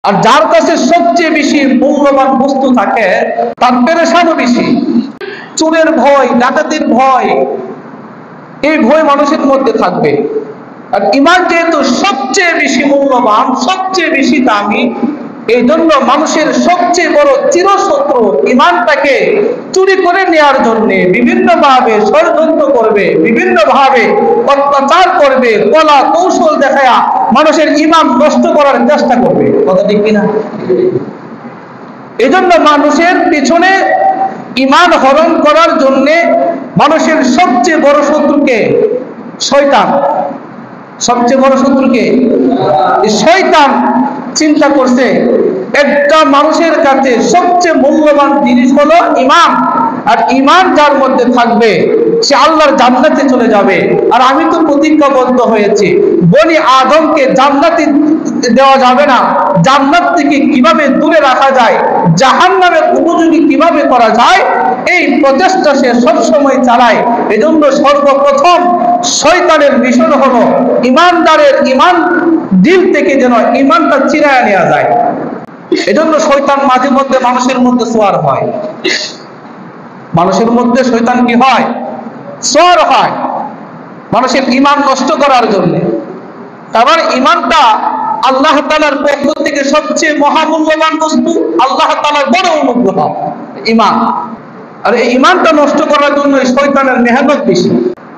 আর যার কাছে সবচেয়ে বেশি মূল্যবান বস্তু থাকে তার পেরেশানও বেশি। চোরের ভয়, ডাকাতির ভয়, এই ভয় মানুষের মধ্যে থাকবে। আর ঈমান যেহেতু সবচেয়ে বেশি মূল্যবান, সবচেয়ে বেশি দামি, এই জন্য মানুষের সবচেয়ে বড় চিরশত্রু ঈমানটাকে চুরি করে নেওয়ার জন্য বিভিন্ন ভাবে ষড়যন্ত্র করবে, বিভিন্ন ভাবে অত্যাচার করবে, কলা কৌশল দেখায়া মানুষের ঈমান নষ্ট করার চেষ্টা করবে। কথা ঠিক কিনা? এই জন্য মানুষের পিছনে ঈমান হরণ করার জন্য মানুষের সবচেয়ে বড় শত্রুকে শয়তান। সবচেয়ে বড় শত্রুকে শয়তান চিন্তা করছে একটা মানুষের কাছে সবচেয়ে মূল্যবান জিনিস হলো ঈমান, আর ঈমান যার মধ্যে থাকবে সে আল্লাহর জান্নাতে চলে যাবে। আর আমি তো প্রতিজ্ঞাবদ্ধ হয়েছি বনি আদমকে জান্নাতে দেওয়া যাবে না, জান্নাত থেকে কিভাবে দূরে রাখা যায়, জাহান্নামের উপযোগী কিভাবে করা যায়, এই প্রচেষ্টা সে সবসময় চালায়। এজন্য সর্বপ্রথম শয়তানের মিশন হলো ঈমানদারের ঈমান দিল থেকে যেন ঈমানটা চিরায় নেওয়া যায়। এজন্য শয়তান মাঝে মধ্যে মানুষের মধ্যে সোয়ার হয়। মানুষের মধ্যে শয়তান কি হয়? সোয়ার হয় মানুষের ঈমান নষ্ট করার জন্য। কারণ ঈমানটা আল্লাহ তাআলার পক্ষ থেকে সবচেয়ে মহামূল্যবান বস্তু, আল্লাহ তাআলার বড় অনুগ্রহ ঈমান। আর এই ঈমানটা নষ্ট করার জন্য শয়তানের মেহনত বেশি।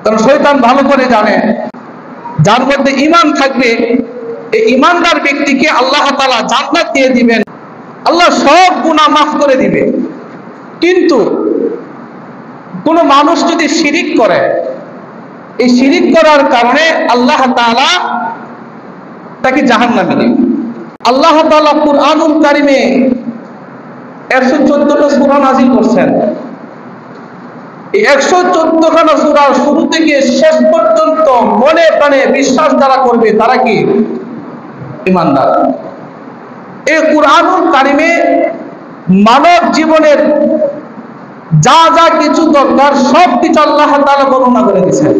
কারণ শয়তান ভালো করে জানে যার মধ্যে ঈমান থাকবে এই ঈমানদার ব্যক্তিকে আল্লাহ তাআলা জান্নাত দিয়ে দিবেন, আল্লাহ সব গুনাহ মাফ করে দিবে। কিন্তু কোন মানুষ যদি শিরিক করে, এই শিরিক করার কারণে আল্লাহ তাআলা তাকে জাহান্নামে দিবেন। আল্লাহ তাআলা কুরআনুল কারীমে 114টা সূরা নাযিল করছেন। এই 114 খানা সূরা শুরু থেকে শেষ পর্যন্ত মনে প্রাণে বিশ্বাস যারা করবে তারা কি ঈমানদার। এই কুরআনুল কারীমে মানব জীবনের যা যা কিছু দরকার সব কিছু আল্লাহ তাআলা বর্ণনা করে দিয়েছেন।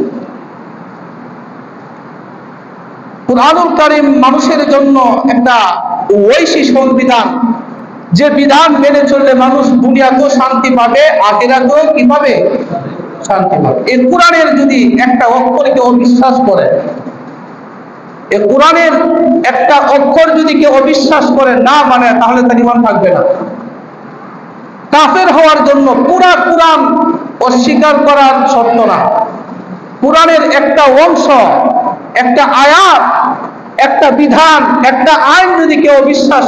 কুরআনুল কারীম মানুষের জন্য একটা ঐশী সংবিধান, যে বিধান মেনে চললে মানুষ দুনিয়াতেও শান্তি পাবে, আখিরাতেও কি পাবে? শান্তি পাবে। এই কোরআনের যদি একটা অক্ষরকে অবিশ্বাস করে, এই কোরআনের একটা অক্ষর যদি কেউ অবিশ্বাস করে না মানে, তাহলে তার ঈমান থাকবে না। কাফের হওয়ার জন্য পুরা কোরআন অস্বীকার করার শর্ত না। কোরআনের একটা অংশ, একটা আয়াত, একটা বিধান, একটা আইন যদি কেউ অবিশ্বাস